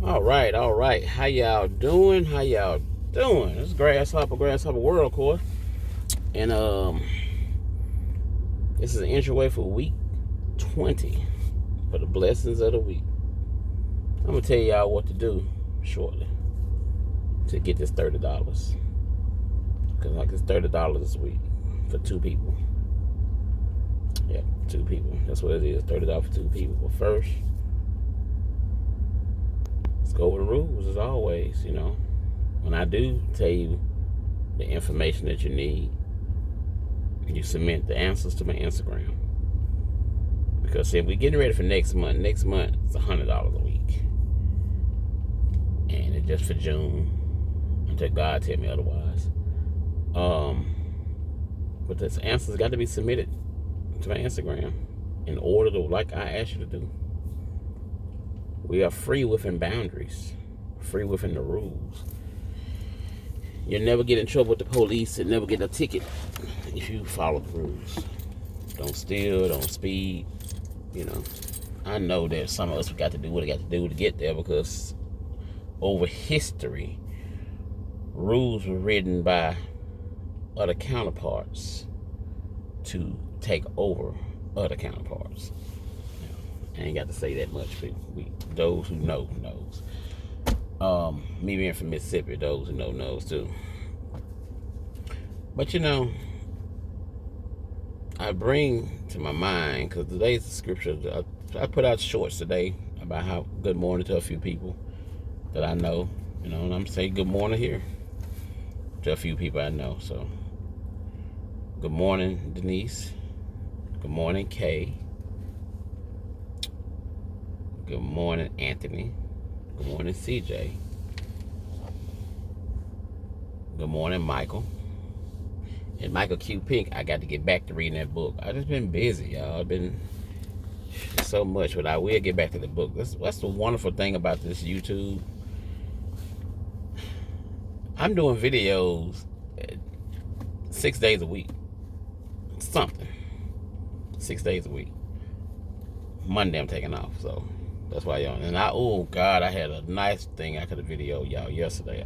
All right, all right. How y'all doing? How y'all doing? This is Grasshopper World Core, and this is an entryway for week 20 for the blessings of the week. I'm gonna tell y'all what to do shortly to get this $30, because like it's $30 this week for two people. Yeah, two people. That's what it is. $30 for two people. But first, let's go over the rules as always. When I do tell you the information that you need, you submit the answers to my Instagram. Because if we're getting ready for next month it's $100 a week. And it's just for June until God tell me otherwise. But this answers got to be submitted to my Instagram in order to, like I asked you to do. We are free within boundaries, free within the rules. You'll never get in trouble with the police and never get a ticket if you follow the rules. Don't steal, don't speed. I know that some of us got to do what we got to do to get there, because over history, rules were written by other counterparts to take over other counterparts. I ain't got to say that much, but those who know knows. Me being from Mississippi, those who know knows too. But I bring to my mind, because today's the scripture. I put out shorts today about how good morning to a few people that I know. And I'm saying good morning here to a few people I know. So, good morning, Denise. Good morning, Kay. Good morning, Anthony. Good morning, CJ. Good morning, Michael. And Michael Q. Pink, I got to get back to reading that book. I just been busy, y'all. I've been so much, but I will get back to the book. That's the wonderful thing about this YouTube. I'm doing videos 6 days a week. Something. 6 days a week. Monday I'm taking off, so that's why y'all. And I had a nice thing I could have videoed y'all yesterday.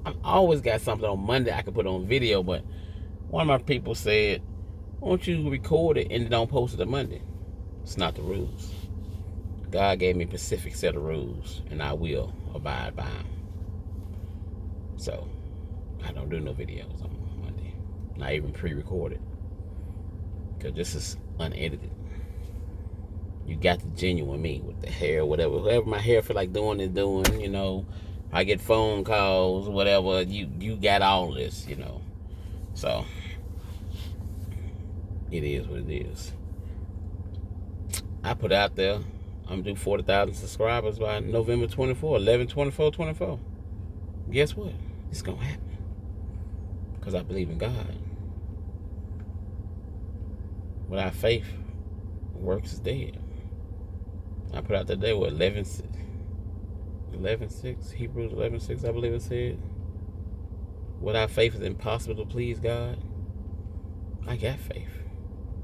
I always got something on Monday I could put on video, but one of my people said, won't you record it and don't post it on Monday? It's not the rules. God gave me a specific set of rules, and I will abide by them. So, I don't do no videos on Monday. Not even pre-recorded. Because this is unedited. You got the genuine me with the hair, whatever. Whatever my hair feel like doing is doing, I get phone calls, whatever. You got all this, So, it is what it is. I put out there, I'm due 40,000 subscribers by November 24, 11/24/24. Guess what? It's going to happen. Because I believe in God. Without faith, works is dead. I put out that day, 11:6, Hebrews 11:6, I believe it said. Without faith, it's impossible to please God. I got faith.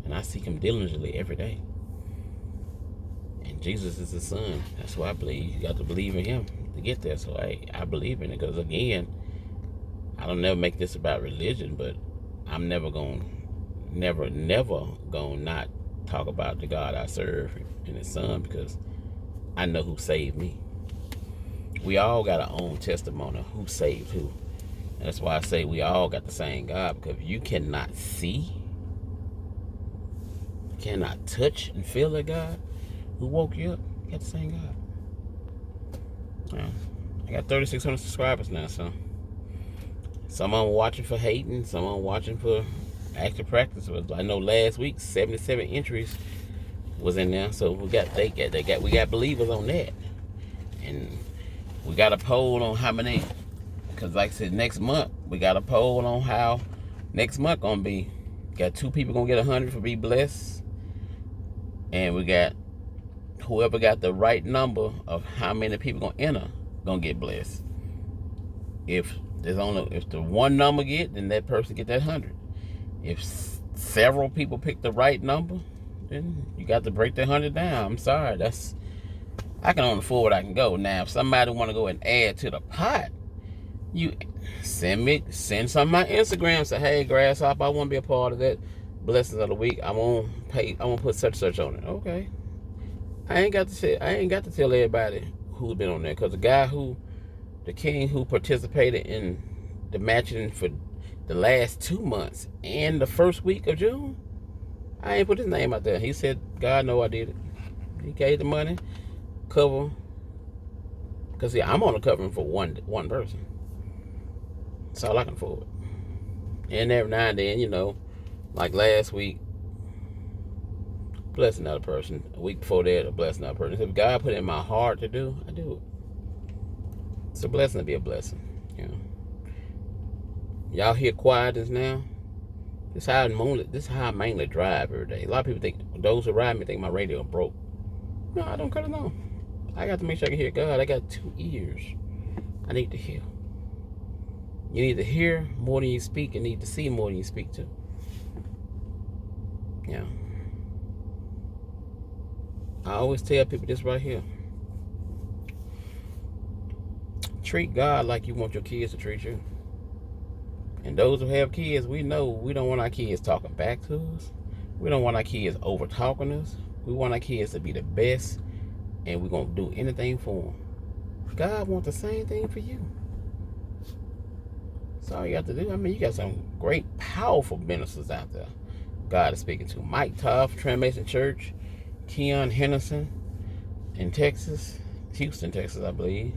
And I seek Him diligently every day. And Jesus is the Son. That's why I believe. You got to believe in Him to get there. So I believe in it. Because again, I don't never make this about religion, but I'm never not talk about the God I serve and His Son, because I know who saved me. We all got our own testimony of who saved who. And that's why I say we all got the same God, because if you cannot see, cannot touch and feel that God who woke you up, you got the same God. I got 3,600 subscribers now, so some of them watching for hating, some of them watching for active practice. I know last week 77 entries was in there, so we got believers on that. And we got a poll on how many, because like I said, next month we got a poll on how next month gonna be. Got 2 people gonna get 100 for be blessed, and we got whoever got the right number of how many people gonna enter gonna get blessed. If the one number get, then that person get that 100. If several people pick the right number, then you got to break that 100 down. I'm sorry, that's I can only afford what I can go. Now, if somebody want to go and add to the pot, you send some of my Instagram. Say, hey, Grasshopper, I want to be a part of that blessings of the week. I won't put such on it. Okay. I ain't got to tell everybody who's been on there, because the king who participated in the matching for the last 2 months and the first week of June, I ain't put his name out there. He said, God know I did it. He gave the money, cover, because see, I'm only covering for one person. That's all I can afford. And every now and then, like last week, bless another person. A week before that, bless another person. If God put it in my heart to do, I do it. It's a blessing to be a blessing. Y'all hear quietness now? This is how I mainly drive every day. A lot of people think, those who ride me think my radio broke. No, I don't cut it on. I got to make sure I can hear God. I got 2 ears. I need to hear. You need to hear more than you speak. You need to see more than you speak to. Yeah. I always tell people this right here. Treat God like you want your kids to treat you. And those who have kids, we know we don't want our kids talking back to us. We don't want our kids over talking us. We want our kids to be the best, and we're going to do anything for them. God wants the same thing for you. That's all you have to do. I mean, you got some great, powerful ministers out there God is speaking to. Mike Tough, Transformation Church, Keon Henderson in Texas, Houston, Texas, I believe.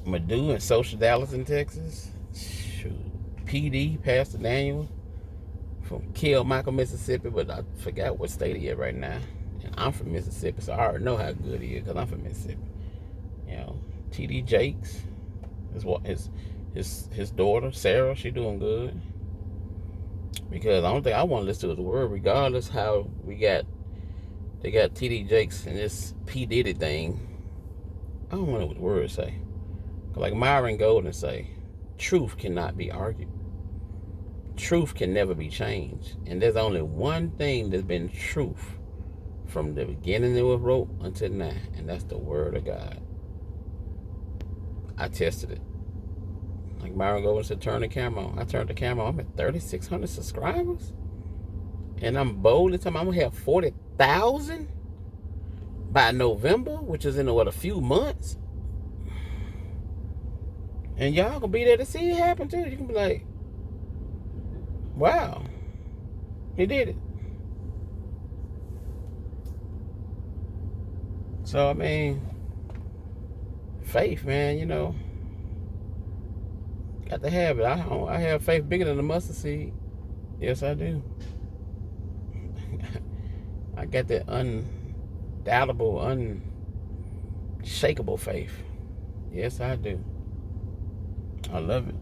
Madu in Social Dallas in Texas. Shoot. PD, Pastor Daniel from Kill Michael, Mississippi, but I forgot what state he is right now. And I'm from Mississippi, so I already know how good he is because I'm from Mississippi. TD Jakes, his daughter Sarah, she doing good. Because I don't think I want to listen to his word, regardless how they got TD Jakes and this P Diddy thing. I don't know what the words say. Like Myron Golden say, truth cannot be argued. Truth can never be changed. And there's only one thing that's been truth from the beginning it was wrote until now, and that's the word of God. I tested it. Like Myron Golden said, turn the camera on. I turned the camera on. I'm at 3,600 subscribers. And I'm boldly telling I'm going to have 40,000 by November, which is in, a few months. And y'all going to be there to see it happen, too. You can be like, wow, he did it. So, I mean, faith, man, got to have it. I have faith bigger than the mustard seed. Yes, I do. I got that undoubtable, unshakable faith. Yes, I do. I love it.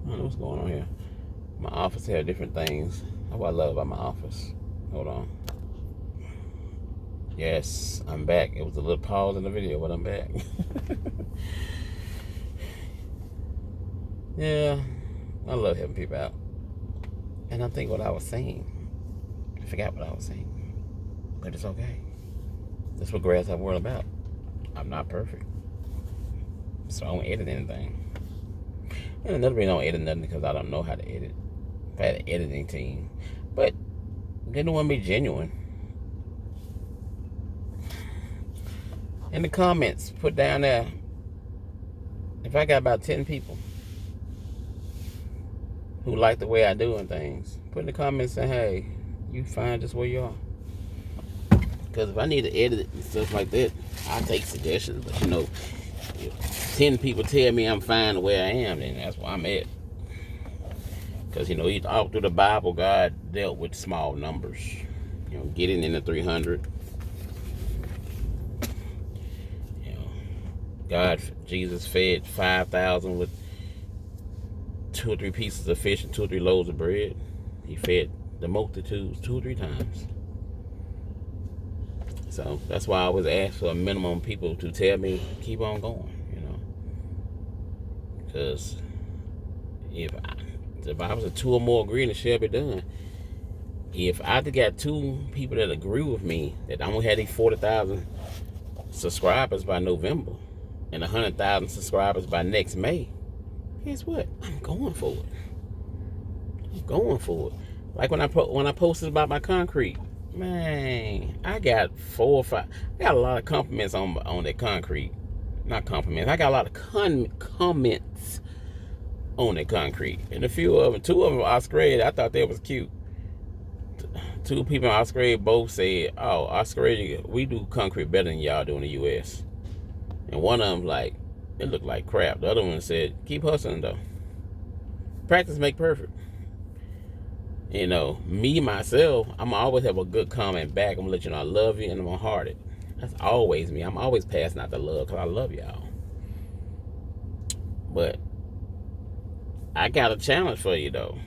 I don't know what's going on here. My office have different things. That's what I love about my office. Hold on. Yes, I'm back. It was a little pause in the video, but I'm back. Yeah, I love helping people out. And I think what I was saying, I forgot what I was saying. But it's okay. That's what Grasshopper World about. I'm not perfect. So I don't edit anything. And another reason I don't edit nothing because I don't know how to edit. If I had an editing team. But they don't want to be genuine. In the comments, put down there, if I got about 10 people who like the way I do things, put in the comments saying, hey, you fine just where you are. Because if I need to edit it and stuff like that, I'll take suggestions. But if 10 people tell me I'm fine the way I am, then that's where I'm at. Because, all through the Bible, God dealt with small numbers. Getting in the 300. Jesus fed 5,000 with 2 or 3 pieces of fish and 2 or 3 loaves of bread. He fed the multitudes 2 or 3 times. So that's why I always ask for a minimum people to tell me keep on going, because if the Bible says 2 or more agree, it shall be done. if I got 2 people that agree with me that I'm gonna have these 40,000 subscribers by November and 100,000 subscribers by next May, guess what? I'm going for it. I'm going for it. Like when I posted about my concrete, man, I got 4 or 5. I got a lot of compliments on that concrete. Not compliments. I got a lot of comments on that concrete, and a few of them, 2 of them Oscar. I thought that was cute. 2 people in Oscar both said, "Oh, Oscar, we do concrete better than y'all do in the U.S." And one of them like, it looked like crap. The other one said, "Keep hustling though. Practice make perfect." You know, me myself, I'm always have a good comment back. I'm gonna let you know I love you and I'm gonna heart it. That's always me. I'm always passing out the love because I love y'all. But I got a challenge for you though.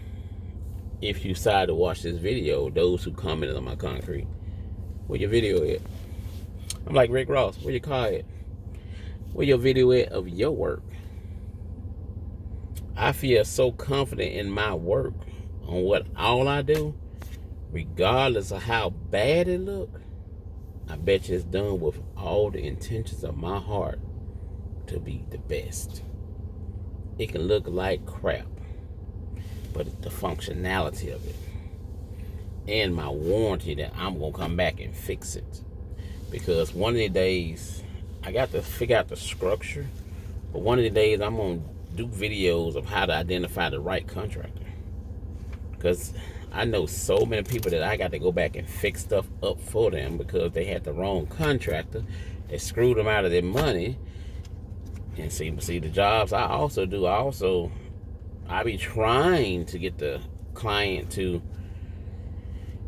If you decide to watch this video, those who commented on my concrete, where your video at? I'm like Rick Ross, where your car at? Where your video at of your work? I feel so confident in my work on what all I do, regardless of how bad it look. I bet you it's done with all the intentions of my heart to be the best. It can look like crap, but it's the functionality of it and my warranty that I'm gonna come back and fix it. Because one of the days I got to figure out the structure, but one of the days I'm gonna do videos of how to identify the right contractor. Because I know so many people that I got to go back and fix stuff up for them because they had the wrong contractor. They screwed them out of their money. And see the jobs I also do. I be trying to get the client to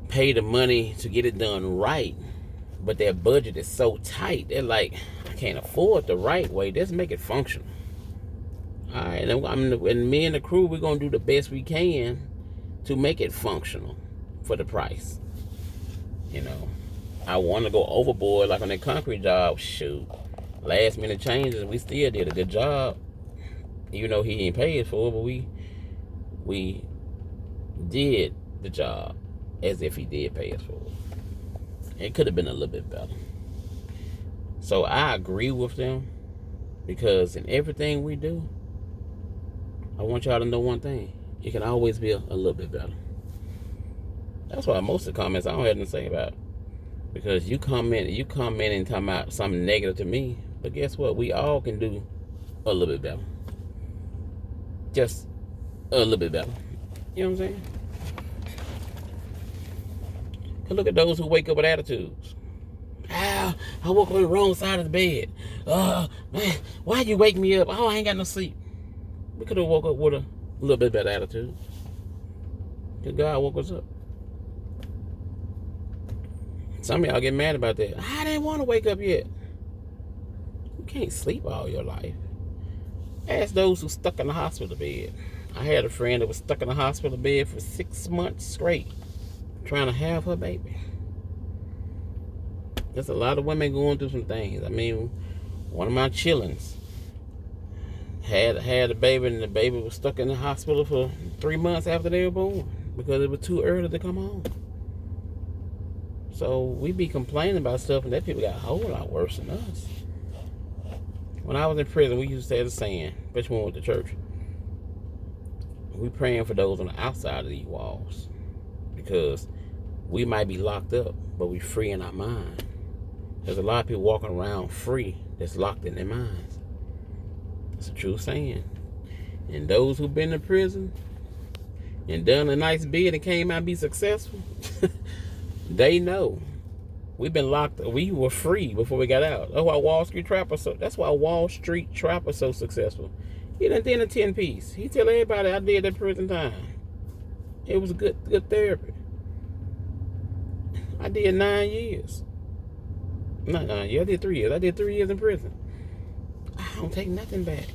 pay the money to get it done right, but their budget is so tight. They're like, I can't afford the right way. Let's make it functional. All right, and me and the crew, we're gonna do the best we can to make it functional for the price. You know, I want to go overboard like on that concrete job. Shoot, last minute changes, we still did a good job. Even though he ain't paid for it, but we did the job as if he did pay us for it. It could have been a little bit better. So I agree with them, because in everything we do, I want y'all to know one thing: it can always be a little bit better. That's why most of the comments I don't have anything to say about it. Because you comment and talking about something negative to me, but guess what? We all can do a little bit better. Just a little bit better. You know what I'm saying? Cause look at those who wake up with attitudes. Ah, I woke up on the wrong side of the bed. Man, why'd you wake me up? Oh, I ain't got no sleep. We could have woke up with a little bit better attitude. Cause God woke us up. Some of y'all get mad about that. I didn't want to wake up yet. You can't sleep all your life. Ask those who stuck in the hospital bed. I had a friend that was stuck in the hospital bed for 6 months straight, trying to have her baby. There's a lot of women going through some things. I mean, one of my chillins had a baby, and the baby was stuck in the hospital for 3 months after they were born because it was too early to come home. So we be complaining about stuff, and that people got a whole lot worse than us. When I was in prison, we used to say the saying, especially when we went to church, we praying for those on the outside of these walls, because we might be locked up, but we free in our mind. There's a lot of people walking around free that's locked in their minds. It's a true saying. And those who've been in prison and done a nice bid and came out and be successful, they know. We've been locked. We were free before we got out. That's why Wall Street Trapper so successful. He done did a 10-piece. He tell everybody I did that prison time. It was good therapy. I did 9 years. Not 9 years. I did 3 years. I did 3 years in prison. I don't take nothing back.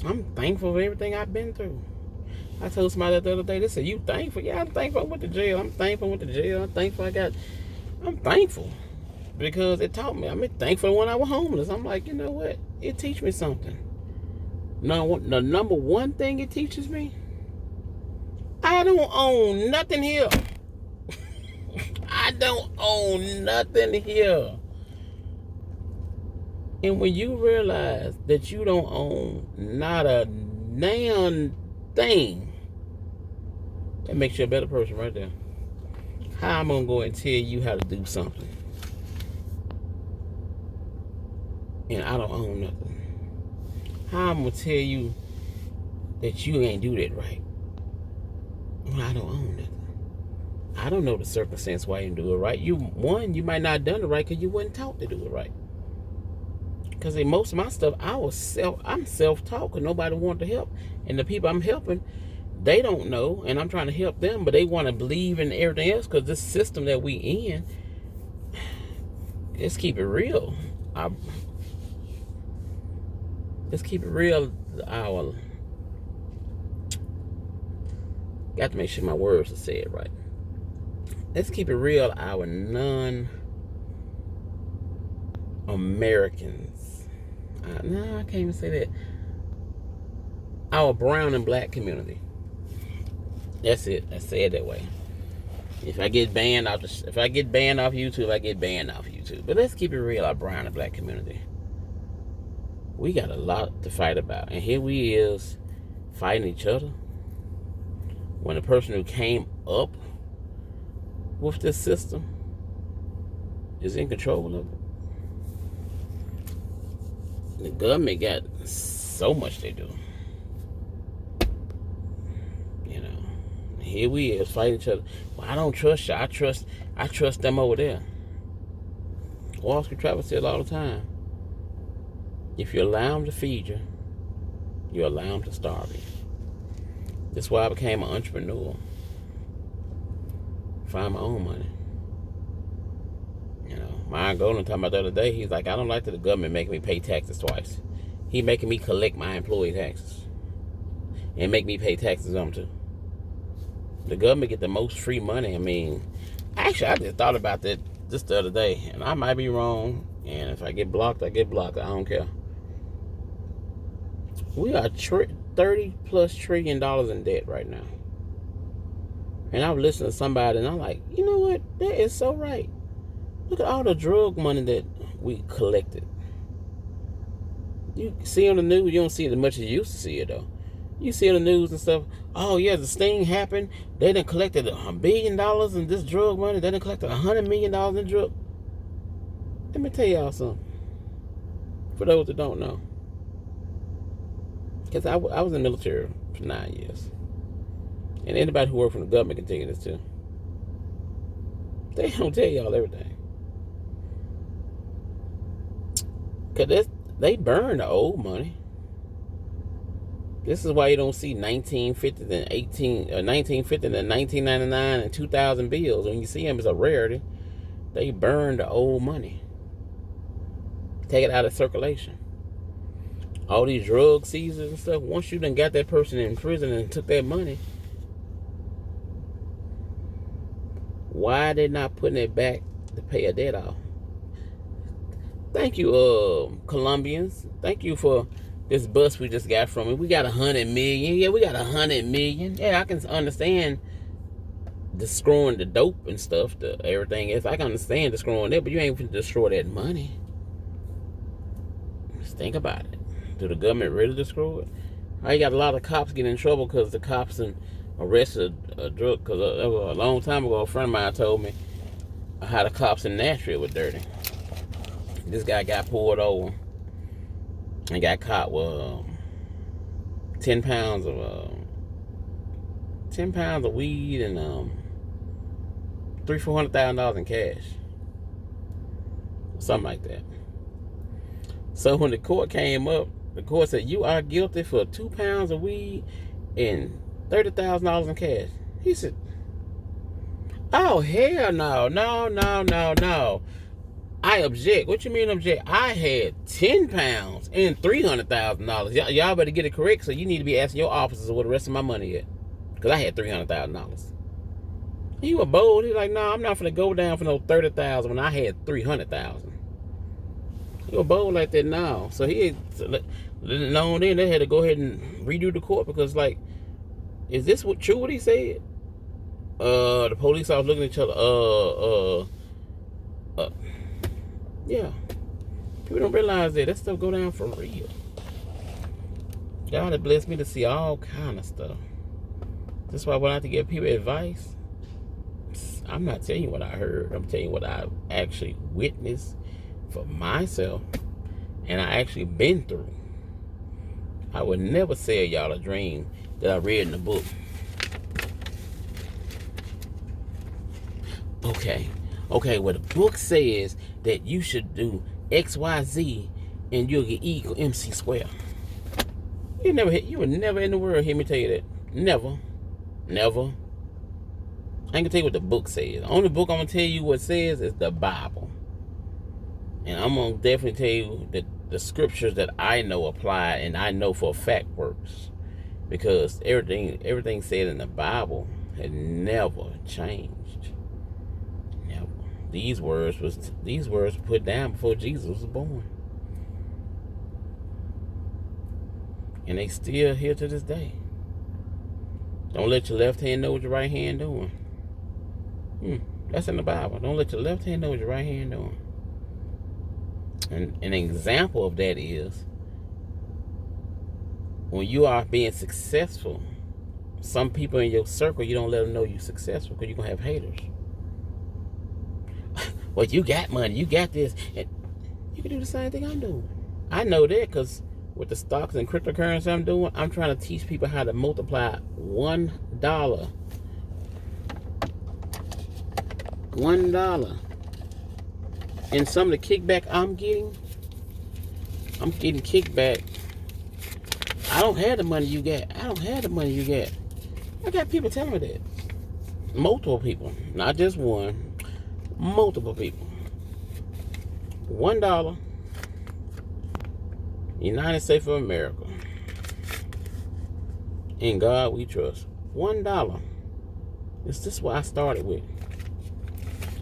I'm thankful for everything I've been through. I told somebody the other day, they said, "You thankful?" Yeah, I'm thankful I went to jail. I'm thankful I went to jail. I'm thankful because it taught me. I'm thankful when I was homeless. I'm like, you know what? It teach me something. Now, the number one thing it teaches me, I don't own nothing here. I don't own nothing here. And when you realize that you don't own not a damn thing, that makes you a better person right there. How I'm gonna go and tell you how to do something, and I don't own nothing? How I'm gonna tell you that you ain't do that right when I don't own nothing? I don't know the circumstance why you didn't do it right. You might not have done it right because you wasn't taught to do it right. Because in most of my stuff, I'm self-taught because nobody wanted to help. And the people I'm helping, they don't know, and I'm trying to help them, but they want to believe in everything else because this system that we in, let's keep it real. Let's keep it real. Got to make sure my words are said right. Let's keep it real. Our non-Americans. No, I can't even say that. Our brown and black community. That's it. I say it that way. If I get banned off YouTube, I get banned off YouTube. But let's keep it real. Our brown and black community. We got a lot to fight about, and here we is fighting each other. When the person who came up with this system is in control of it. The government got so much they do. You know, here we is fighting each other. Well, I don't trust you. I trust them over there. Wall Street Travel said all the time, if you allow them to feed you, you allow them to starve you. That's why I became an entrepreneur. Find my own money. You know, Ryan Golden talking about the other day, he's like, I don't like that the government making me pay taxes twice. He making me collect my employee taxes. And make me pay taxes on them too. The government get the most free money. I mean, actually, I just thought about that just the other day. And I might be wrong. And if I get blocked, I get blocked. I don't care. We are $30+ trillion in debt right now. And I was listening to somebody and I'm like, you know what? That is so right. Look at all the drug money that we collected. You see on the news, you don't see it as much as you used to see it though. You see on the news and stuff, oh yeah, the sting happened. They done collected $1 billion in this drug money. They done collected $100 million in drug. Let me tell y'all something. For those that don't know. Because I was in the military for 9 years. And anybody who worked for the government can tell you this too. They don't tell y'all everything. Because they burn the old money. This is why you don't see 1950 and 1950 and 1999 and 2000 bills. When you see them, it's a rarity. They burn the old money. Take it out of circulation. All these drug seizures and stuff, once you done got that person in prison and took their money, why are they not putting it back to pay a debt off? Thank you, Colombians. Thank you for this bus we just got from it. We got 100 million. Yeah, we got 100 million. Yeah, I can understand destroying the dope and stuff, everything else. I can understand destroying that, but you ain't going to destroy that money. Just think about it. Do the government really destroy it? I got a lot of cops getting in trouble because the cops arrested a drug. Because a long time ago, a friend of mine told me how the cops in Nashville were dirty. This guy got pulled over and got caught with 10 pounds of weed and $300,000-$400,000 in cash, something like that. So when the court came up, the court said, you are guilty for 2 pounds of weed and $30,000 in cash. He said, oh, hell no. I object. What you mean object? I had 10 pounds and $300,000. Y'all better get it correct, so you need to be asking your officers where the rest of my money at. Because I had $300,000. He was bold. He was like, no, I'm not going to go down for no $30,000 when I had $300,000. He was bold like that now. So he known then they had to go ahead and redo the court because, like, is this true what he said? The police are looking at each other. Yeah. People don't realize that stuff go down for real. God has blessed me to see all kind of stuff. That's why when I have to give people advice, I'm not telling you what I heard. I'm telling you what I actually witnessed for myself, and I actually been through. I would never sell y'all a dream that I read in the book. Okay, well the book says that you should do X, Y, Z, and you'll get E equal MC squared. You would never in the world hear me tell you that. Never. I ain't gonna tell you what the book says. The only book I'm gonna tell you what says is the Bible. And I'm gonna definitely tell you that the scriptures that I know apply and I know for a fact works. Because everything said in the Bible had never changed. Never. These words were put down before Jesus was born. And they still here to this day. Don't let your left hand know what your right hand doing. That's in the Bible. Don't let your left hand know what your right hand doing. And an example of that is when you are being successful, some people in your circle, you don't let them know you're successful because you're going to have haters. Well, you got money, you got this. And you can do the same thing I'm doing. I know that because with the stocks and cryptocurrency I'm doing, I'm trying to teach people how to multiply $1. $1. And some of the kickback I'm getting kickback. I don't have the money you got. I got people telling me that. Multiple people. Not just one. Multiple people. $1. United States of America. In God we trust. $1. This is what I started with.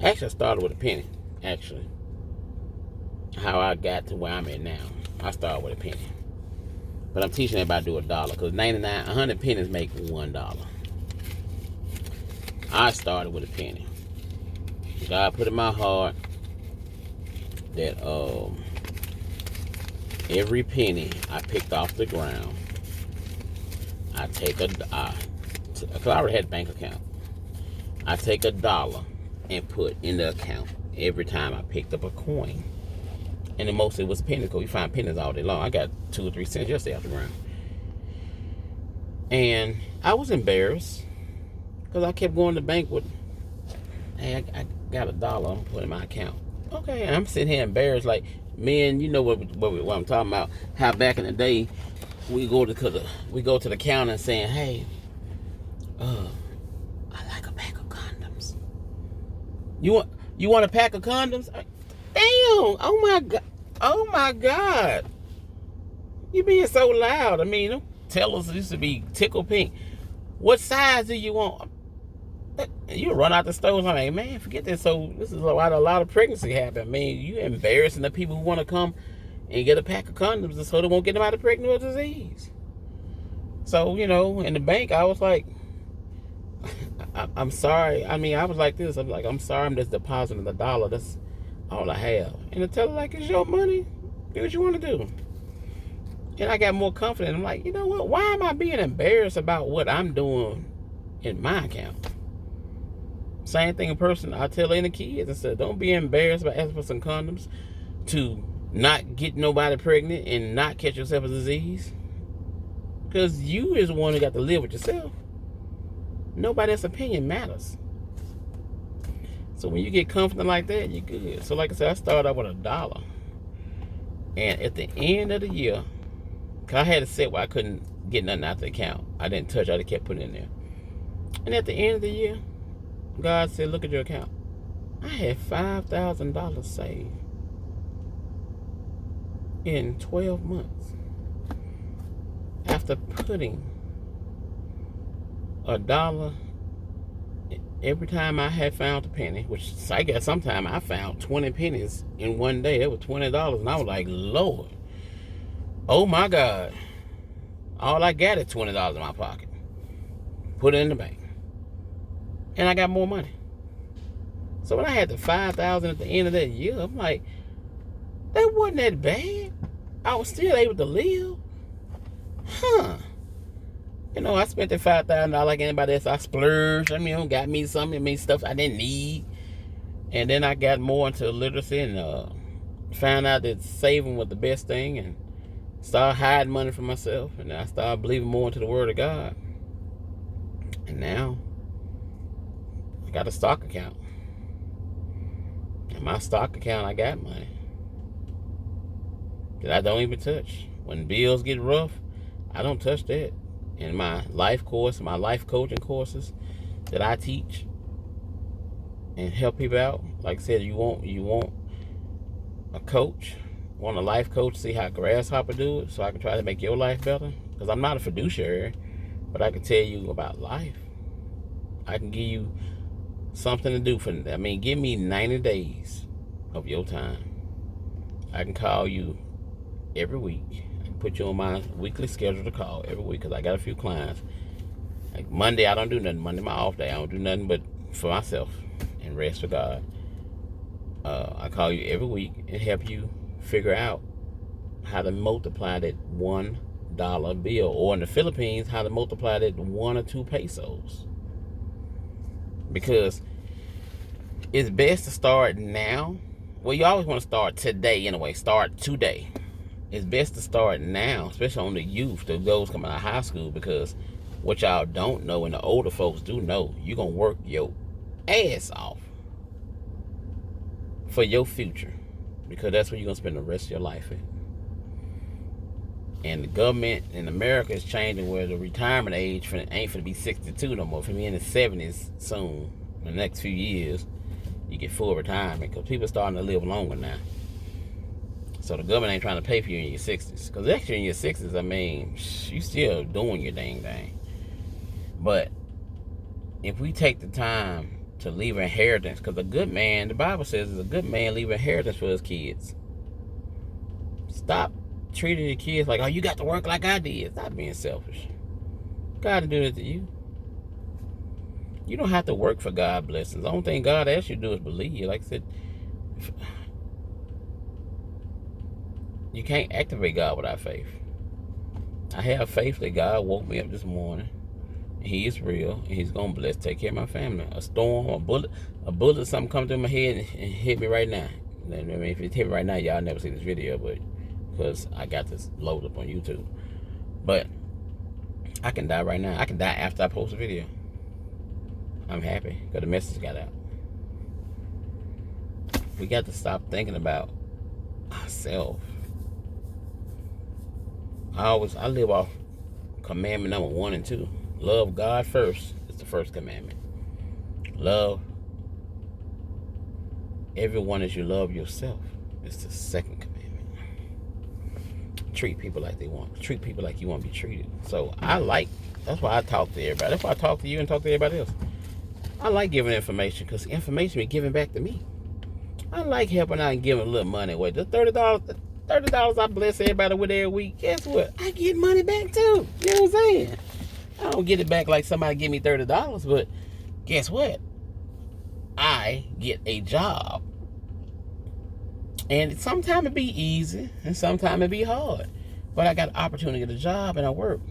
Actually, I started with a penny. Actually. How I got to where I'm at now. I started with a penny. But I'm teaching everybody to do $1 because 100 pennies make $1. I started with a penny. God put in my heart that every penny I picked off the ground, I take because I already had a bank account. I take $1 and put in the account every time I picked up a coin. And then mostly it was pennies because you find pennies all day long. I got 2 or 3 cents yesterday off the ground. And I was embarrassed because I kept going to the bank with, hey, I got $1 I'm going to put in my account. Okay, and I'm sitting here embarrassed like, man, you know what I'm talking about. How back in the day, we go to the counter saying, hey, I like a pack of condoms. You want a pack of condoms? Damn! Oh my God! You being so loud. I mean, them tellers used to be tickle pink. What size do you want? You run out the stores. I'm like, man, forget this. So this is why a lot of pregnancy happen. I mean, you embarrassing the people who want to come and get a pack of condoms so they won't get them out of pregnant with disease. So, in the bank, I was like, I'm sorry. I mean, I was like this. I'm like, I'm sorry. I'm just depositing $1. That's all I have. And the teller like, it's your money. Do what you want to do. And I got more confident. I'm like, you know what? Why am I being embarrassed about what I'm doing in my account? Same thing in person. I tell any kids, I said, don't be embarrassed about asking for some condoms to not get nobody pregnant and not catch yourself a disease. Because you is the one who got to live with yourself. Nobody else's opinion matters. So when you get confident like that, you're good. So like I said, I started out with $1. And at the end of the year, because I had a set where I couldn't get nothing out the account. I didn't touch it. I just kept putting it in there. And at the end of the year, God said, look at your account. I had $5,000 saved in 12 months after putting $1 every time I had found a penny, which I guess sometime I found 20 pennies in one day. That was $20. And I was like, Lord, oh my God. All I got is $20 in my pocket. Put it in the bank. and I got more money. So when I had the $5,000 at the end of that year, I'm like, that wasn't that bad. I was still able to live. Huh. You know, I spent that $5,000 like anybody else. I splurged. I mean, got me something, stuff I didn't need. And then I got more into literacy and found out that saving was the best thing, and started hiding money from myself. And I started believing more into the Word of God. And now I got a stock account. In my stock account, I got money that I don't even touch. When bills get rough, I don't touch that. In my life course, my life coaching courses that I teach and help people out, like I said, you want a coach, want a life coach, see how Grasshopper do it, so I can try to make your life better. Because I'm not a fiduciary, but I can tell you about life. I can give you something to do for them. I mean, give me 90 days of your time. I can call you every week. I can put you on my weekly schedule to call every week, because I got a few clients. Like Monday, I don't do nothing. Monday, my off day. I don't do nothing but for myself and rest for God. I call you every week and help you figure out how to multiply that $1 bill, or in the Philippines, how to multiply that 1 or 2 pesos. Because it's best to start now. Well, you always want to start today anyway. Start today. It's best to start now, especially on the youth, those coming out of high school, because what y'all don't know, and the older folks do know, you're going to work your ass off for your future, because that's where you're going to spend the rest of your life in. And the government in America is changing, where the retirement age ain't going to be 62 no more. For me in the 70s soon, in the next few years, you get full retirement, because people are starting to live longer now. So the government ain't trying to pay for you in your 60s. Because actually in your 60s, I mean, you still doing your dang thing. But if we take the time to leave inheritance, because a good man, the Bible says, is a good man leave inheritance for his kids. Stop treating your kids like, oh, you got to work like I did. Stop being selfish. God will do it to you. You don't have to work for God's blessings. The only thing God asks you to do is believe. Like I said, you can't activate God without faith. I have faith that God woke me up this morning. He is real, and He's gonna bless, take care of my family. A storm, a bullet, something come through my head and hit me right now. I mean, if it hit me right now, y'all never see this video, but because I got this loaded up on YouTube. But I can die right now. I can die after I post a video. I'm happy because the message got out. We got to stop thinking about ourselves. I live off commandment number 1 and 2. Love God first is the first commandment. Love everyone as you love yourself is the second commandment. Treat people like they want. Treat people like you want to be treated. So that's why I talk to everybody. That's why I talk to you and talk to everybody else. I like giving information, because information is giving back to me. I like helping out and giving a little money away. The $30 I bless everybody with every week. Guess what? I get money back too. You know what I'm saying? I don't get it back like somebody give me $30, but guess what? I get a job. And sometimes it be easy, and sometimes it be hard. But I got an opportunity to get a job, and I work.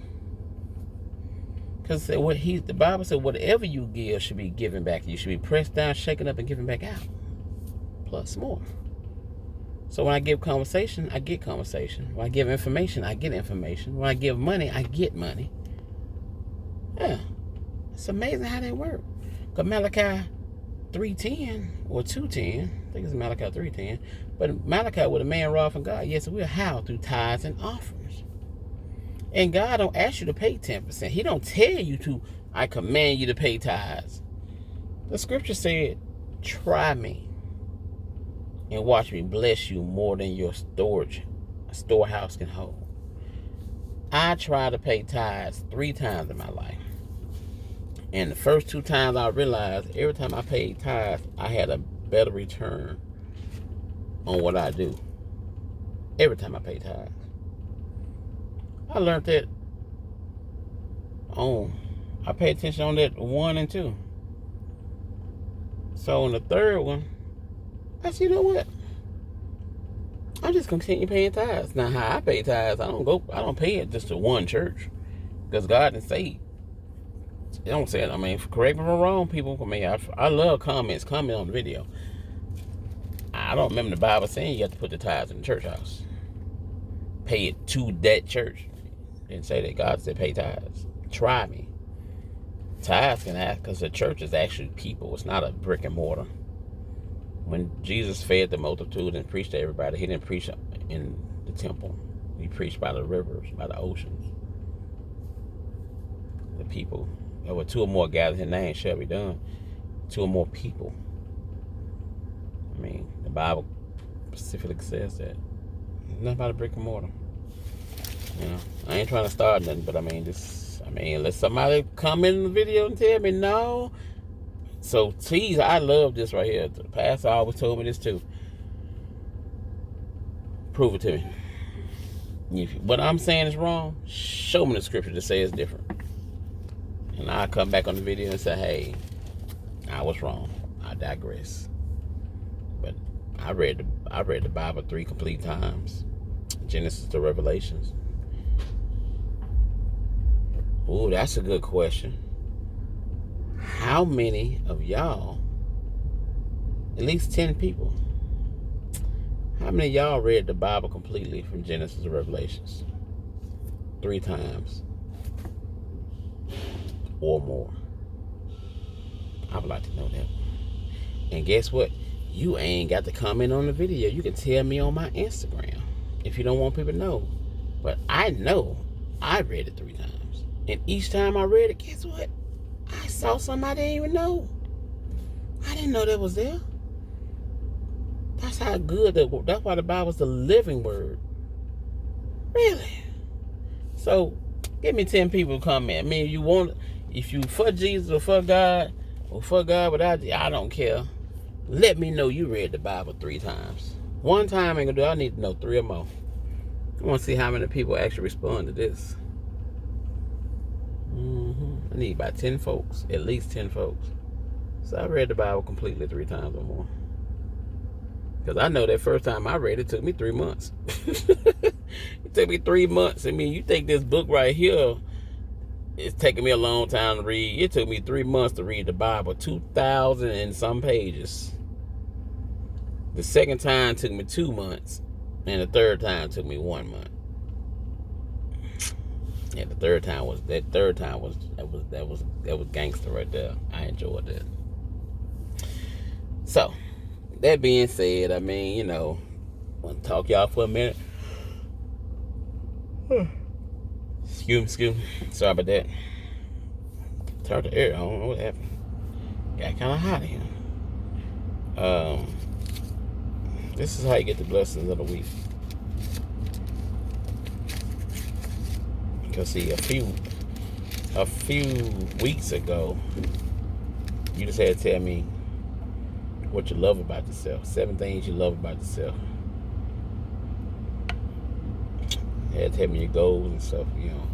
Because the Bible said, whatever you give should be given back. You should be pressed down, shaken up, and given back out. Plus more. So when I give conversation, I get conversation. When I give information, I get information. When I give money, I get money. Yeah. It's amazing how they work. Because Malachi 3:10 or 2:10, I think it's Malachi 3:10, but Malachi with a man robbed from God. Yes, we're how? Through tithes and offerings. And God don't ask you to pay 10%. He don't tell you to, I command you to pay tithes. The scripture said, try me and watch me bless you more than your storehouse can hold. I tried to pay tithes 3 times in my life. And the first 2 times I realized every time I paid tithes, I had a better return on what I do. Every time I paid tithes. I learned that I paid attention on that 1 and 2. So on the third one, I said, you know what? I'm just continue paying tithes. Now, how I pay tithes, I don't pay it just to one church, because God didn't say. It don't say it. I mean, correct me if I'm wrong, people. I mean, I love comments. Comment on the video. I don't remember the Bible saying you have to put the tithes in the church house. Pay it to that church. Didn't say that. God said pay tithes. Try me. Tithes can ask, because the church is actually people. It's not a brick and mortar. When Jesus fed the multitude and preached to everybody, he didn't preach in the temple. He preached by the rivers, by the oceans. The people. There were two or more gathered in name shall be done. Two or more people. I mean, the Bible specifically says that. Nothing about a brick and mortar. You know, I ain't trying to start nothing, but I mean, let somebody come in the video and tell me no. So, tease, I love this right here. The pastor always told me this too. Prove it to me. If what I'm saying is wrong, show me the scripture that says different. And I'll come back on the video and say, hey, I was wrong. I digress. But I read the Bible 3 complete times. Genesis to Revelations. Ooh, that's a good question. How many of y'all, at least 10 people, how many of y'all read the Bible completely from Genesis to Revelations? 3 times or more? I would like to know that. And guess what? You ain't got to comment on the video. You can tell me on my Instagram if you don't want people to know. But I know I read it 3 times. And each time I read it, guess what? I saw something I didn't even know. I didn't know that was there. That's how good that's why the Bible's the living word. Really? So, give me 10 people to comment. I mean, if you for Jesus or for God without you, I don't care. Let me know you read the Bible 3 times. 1 time ain't gonna do it. I need to know 3 or more. I want to see how many people actually respond to this. I need about 10 folks, at least 10 folks. So I read the Bible completely 3 times or more. Because I know that first time I read it took me 3 months. It took me 3 months. I mean, you take this book right here, it's taking me a long time to read. It took me 3 months to read the Bible, 2,000 and some pages. The second time took me 2 months, and the third time took me 1 month. Yeah, the third time was gangster right there. I enjoyed that. So, that being said, I mean, you know, I want to talk y'all for a minute. Excuse me. Sorry about that. Turned the air. I don't know what happened. Got kind of hot in here. This is how you get the blessings of the week. Because see, a few weeks ago, you just had to tell me what you love about yourself. 7 things you love about yourself. You had to tell me your goals and stuff, you know.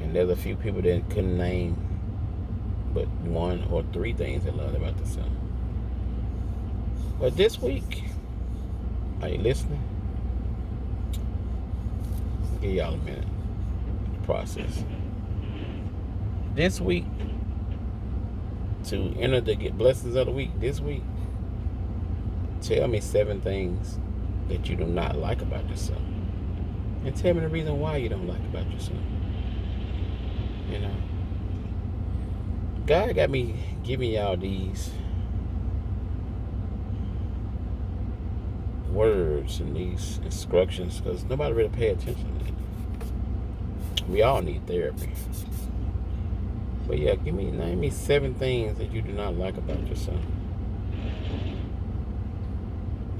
And there's a few people that couldn't name but 1 or 3 things they loved about themselves. But this week, are you listening? I'll give y'all a minute to process. This week, to enter the get blessings of the week, this week, tell me 7 things that you do not like about yourself. And tell me the reason why you don't like about yourself. You know, God got me giving y'all these words and these instructions because nobody really pay attention to it. We all need therapy. But yeah, name me 7 things that you do not like about yourself.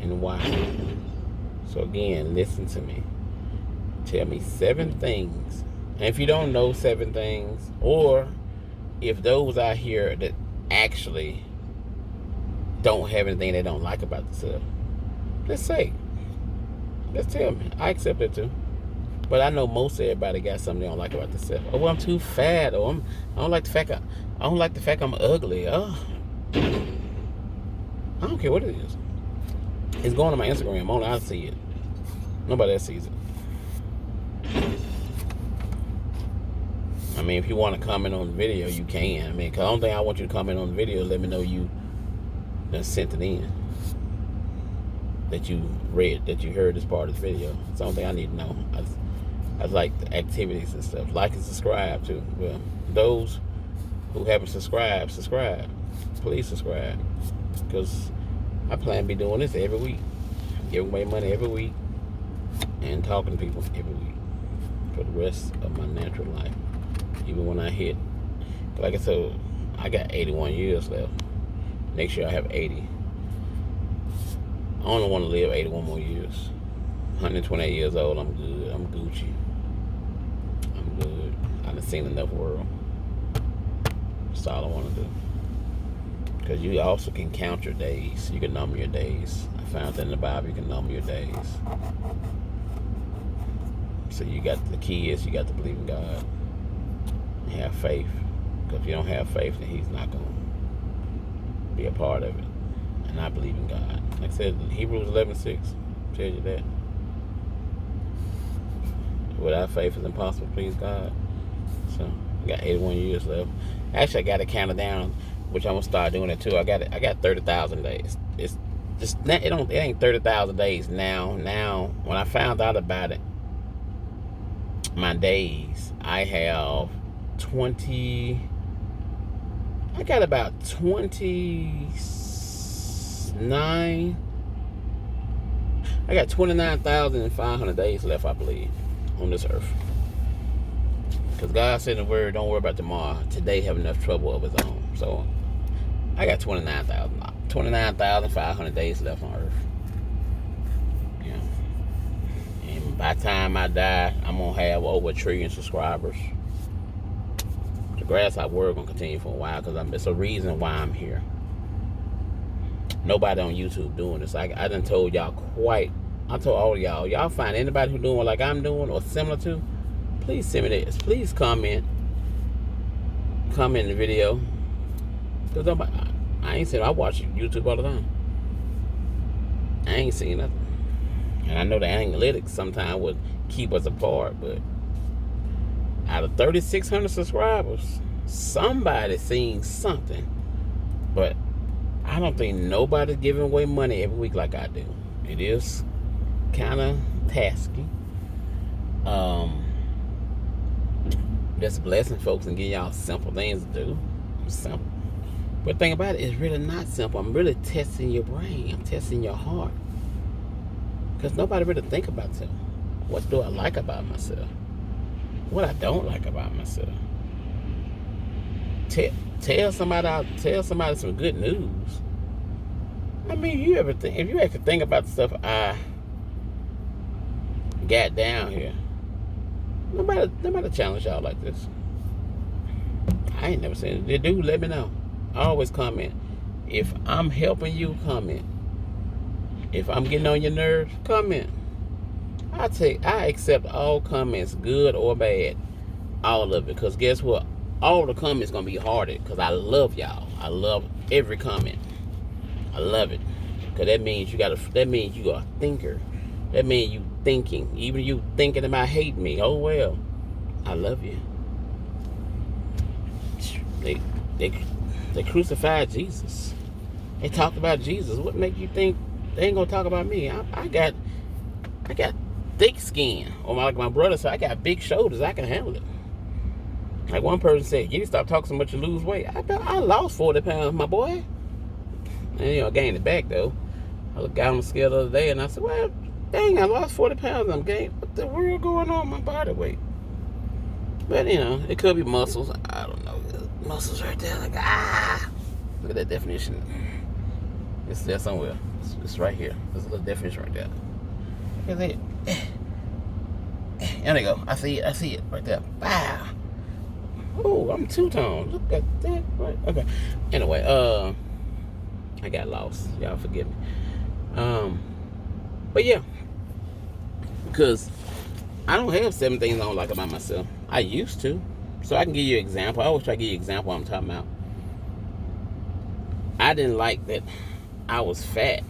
And why. So again, listen to me. Tell me 7 things. And if you don't know 7 things, or if those out here that actually don't have anything they don't like about themselves, let's tell me. I accept it too. But I know most everybody got something they don't like about themselves. Oh, I'm too fat. Or I don't like the fact I'm ugly. Oh, I don't care what it is. It's going on my Instagram. Only I see it. Nobody else sees it. I mean, if you want to comment on the video, you can. I mean, cause the only thing I want you to comment on the video is let me know you done sent it in. That you read, that you heard this part of the video. It's the only thing I need to know. I like the activities and stuff. Like and subscribe too. Well, those who haven't subscribed, subscribe. Please subscribe. Because I plan to be doing this every week. Giving away money every week. And talking to people every week. For the rest of my natural life. Even when I hit, like I said, I got 81 years left. Next year I have 80. I only want to live 81 more years. 128 years old, I'm good. I'm Gucci. I'm good. I've seen enough world. That's all I want to do. Because you also can count your days. You can number your days. I found that in the Bible, you can number your days. So you got the key is you got to believe in God. And have faith. Because if you don't have faith, then He's not going to be a part of it. And I believe in God. Like I said, Hebrews 11:6 tells you that. Without faith, it's impossible to please God. So I got 81 years left. Actually, I got to count it down, which I'm gonna start doing it too. I got 30,000 days. It's just it ain't 30,000 days now. Now, when I found out about it, my days, I have 20. I got about 29. I got 29,500 days left, I believe, on this earth. Because God said in the word, don't worry about tomorrow. Today have enough trouble of its own. So I got 29,500 days left on earth. Yeah. And by the time I die, I'm going to have over 1 trillion subscribers. The Grasshopper World going to continue for a while because it's a reason why I'm here. Nobody on YouTube doing this. I done told y'all I told all of y'all. Y'all find anybody who doing like I'm doing or similar to, please send me this. Please comment. Comment in the video. Because I ain't saying I watch YouTube all the time. I ain't seen nothing. And I know the analytics sometimes would keep us apart, but out of 3,600 subscribers, somebody seen something. But I don't think nobody's giving away money every week like I do. It is kind of tasky. Just blessing folks and getting y'all simple things to do. Simple. But the thing about it is really not simple. I'm really testing your brain. I'm testing your heart. Because nobody really think about themselves. What do I like about myself? What I don't like about myself? Tell somebody some good news. I mean, if you actually think about the stuff I got down here, nobody challenge y'all like this. I ain't never seen it. They do, let me know. I always comment. If I'm helping you, comment. If I'm getting on your nerves, comment. I accept all comments, good or bad. All of it. Because guess what? All the comments gonna be hearted. Because I love y'all. I love every comment. I love it. Because that means you are a thinker. That means you thinking. Even you thinking about hating me. Oh well. I love you. They crucified Jesus. They talked about Jesus. What make you think they ain't gonna talk about me? I got thick skin. Or like my brother said, I got big shoulders. I can handle it. Like one person said, you need to stop talking so much and lose weight. I lost 40 pounds, my boy. And I gained it back though. I looked out on the scale the other day and I said, well, dang, I lost 40 pounds and I'm gained. What the world going on with my body weight? But it could be muscles. I don't know. Muscles right there. Like, look at that definition. It's there somewhere. It's right here. There's a little definition right there. Look at that. There they go. I see it right there. Wow. Oh, I'm two-tone. Look at that. Right. Okay. Anyway, I got lost. Y'all forgive me. But yeah. Because I don't have 7 things I don't like about myself. I used to. So I can give you an example. I always try to give you an example of what I'm talking about. I didn't like that I was fat.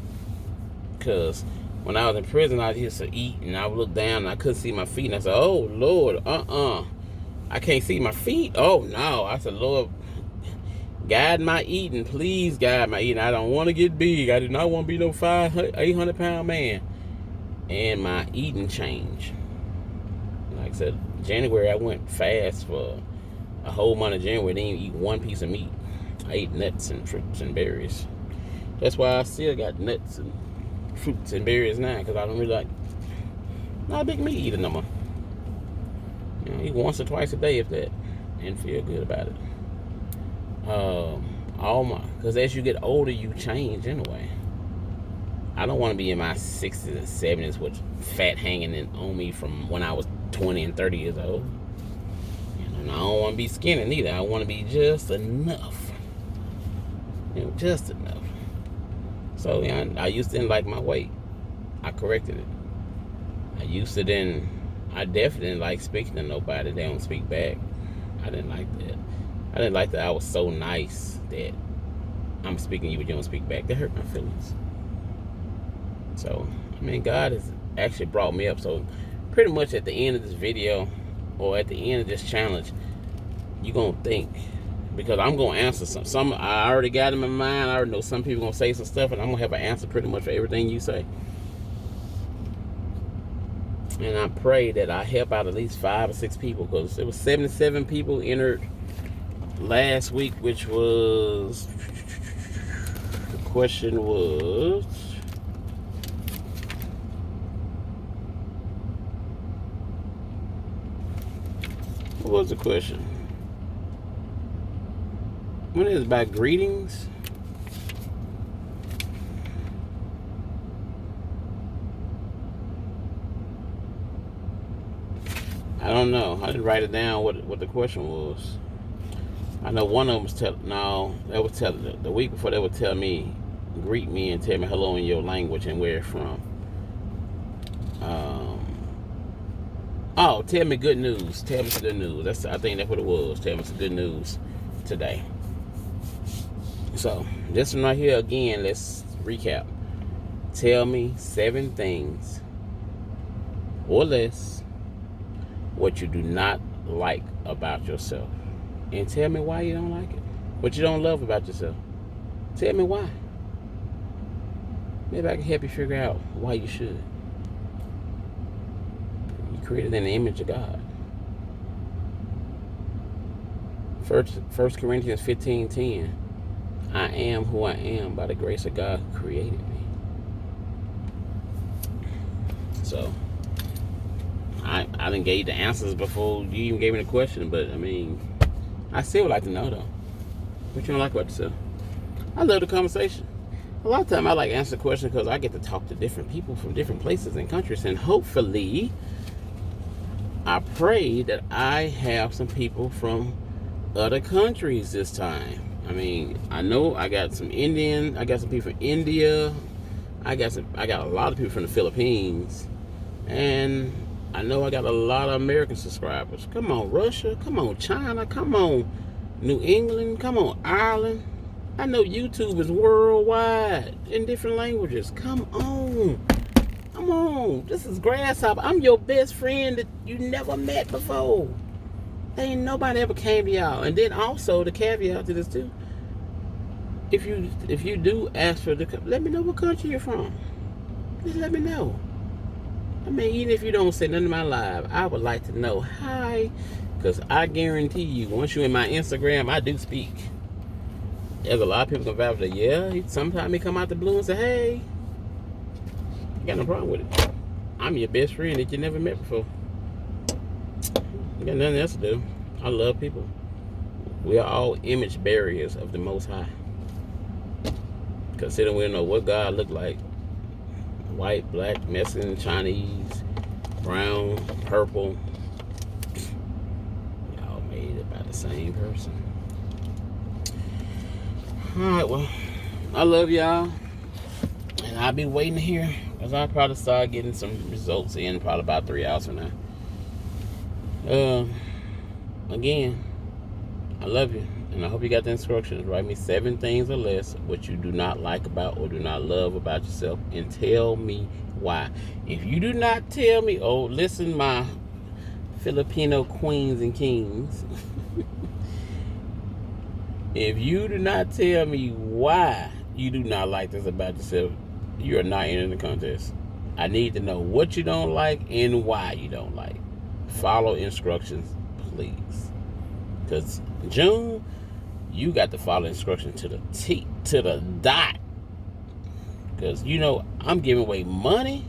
Because when I was in prison, I used to eat and I would look down and I couldn't see my feet. And I said, oh, Lord, I can't see my feet. Oh, no. I said, Lord, guide my eating. Please guide my eating. I don't want to get big. I do not want to be no 800 pound man. And my eating changed. Like I said, January, I went fast for a whole month of January. Didn't even eat one piece of meat. I ate nuts and fruits and berries. That's why I still got nuts and fruits and berries now, because I don't really like, not a big meat eater no more. You know, eat once or twice a day if that, and feel good about it. Because as you get older, you change anyway. I don't want to be in my 60s and 70s with fat hanging on me from when I was 20 and 30 years old. And I don't want to be skinny neither. I want to be just enough. Just enough. So, I used to didn't like my weight. I corrected it. I definitely didn't like speaking to nobody. They don't speak back. I didn't like that. I didn't like that I was so nice that I'm speaking to you, but you don't speak back. That hurt my feelings. So, God has actually brought me up. So, pretty much at the end of this video, or at the end of this challenge, you're going to think, because I'm going to answer some I already got in my mind. I already know some people going to say some stuff, and I'm going to have an answer pretty much for everything you say. And I pray that I help out at least 5 or 6 people, because there was 77 people entered last week, which was, the question was, what was the question? When is it about greetings? I don't know. I didn't write it down what the question was. I know one of them was the week before they would tell me, greet me and tell me hello in your language and where it's from. Tell me good news. Tell me some good news. I think that's what it was. Tell me some good news today. So, this one right here, again, let's recap. Tell me 7 things or less what you do not like about yourself. And tell me why you don't like it. What you don't love about yourself. Tell me why. Maybe I can help you figure out why you should. You created in the image of God. 1 Corinthians 15:10. I am who I am by the grace of God who created me. So, I didn't give you the answers before you even gave me the question, but I still would like to know though. What you don't like about yourself? I love the conversation. A lot of time I like to answer questions because I get to talk to different people from different places and countries, and hopefully, I pray that I have some people from other countries this time. I know I got some Indian. I got some people from India. I got a lot of people from the Philippines, and I know I got a lot of American subscribers. Come on, Russia. Come on, China. Come on, New England. Come on, Ireland. I know YouTube is worldwide in different languages. Come on. Come on. This is Grasshopper. I'm your best friend that you never met before. Ain't nobody ever came to y'all. And then also, the caveat to this too, if you do ask for let me know what country you're from. Just let me know. Even if you don't say nothing in my live, I would like to know. Hi. Because I guarantee you, once you're in my Instagram, I do speak. There's a lot of people can vouch that, yeah, sometimes he come out the blue and say, hey. I got no problem with it. I'm your best friend that you never met before. You got nothing else to do. I love people. We are all image bearers of the Most High. Considering we don't know what God looked like. White, black, Mexican, Chinese, brown, purple. Y'all made it by the same person. Alright, well, I love y'all. And I'll be waiting to hear. Because I'll probably start getting some results in probably about 3 hours from now. Again, I love you. and I hope you got the instructions. Write me 7 things or less what you do not like about or do not love about yourself, and tell me why. If you do not tell me, oh, listen, my Filipino queens and kings. If you do not tell me why you do not like this about yourself, you are not entering the contest. I need to know what you don't like and why you don't like. Follow instructions, please. Because June, you got to follow instructions to the T, to the dot. Because, you know, I'm giving away money.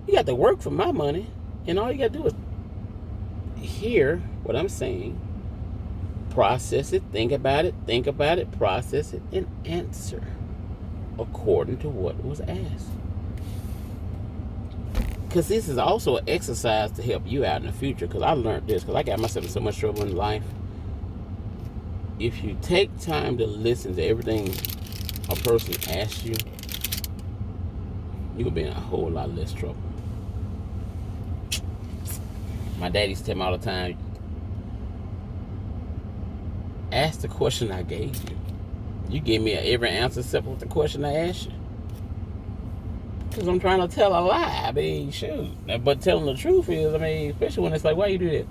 You got to work for my money. And all you got to do is hear what I'm saying, process it, think about it, process it, and answer according to what was asked. Because this is also an exercise to help you out in the future. Because I learned this, because I got myself in so much trouble in life. If you take time to listen to everything a person asks you, you'll be in a whole lot less trouble. My daddy used to tell me all the time, ask the question I gave you. You gave me every answer except with the question I asked you. Because I'm trying to tell a lie. I mean, shoot. But telling the truth is, I mean, especially when it's like, why you do that?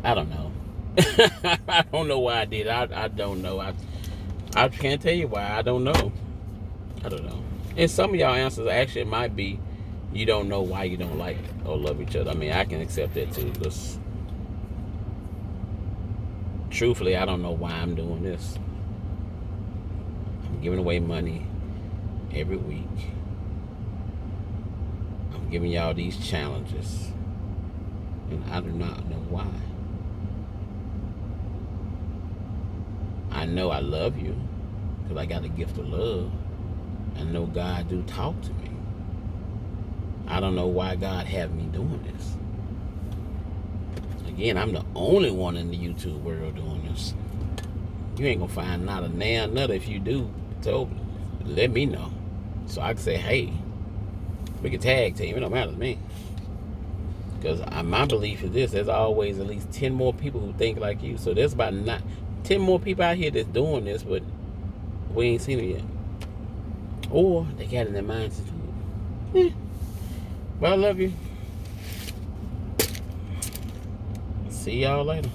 I don't know. I don't know why I did. I don't know. I can't tell you why. I don't know. I don't know. And some of y'all answers actually might be, you don't know why you don't like or love each other. I mean, I can accept that too. Because truthfully, I don't know why I'm doing this. I'm giving away money every week. I'm giving y'all these challenges. And I do not know why. I know I love you because I got a gift of love. I know God do talk to me. I don't know why God have me doing this. Again, I'm the only one in the YouTube world doing this. You ain't gonna find not a nail nut. If you do, so let me know. So I can say, hey, we can tag team. It don't matter to me. Because my belief is this: there's always at least 10 more people who think like you. So there's about 10 more people out here that's doing this, but we ain't seen it yet. Or they got in their minds to do it. Well, I love you. See y'all later.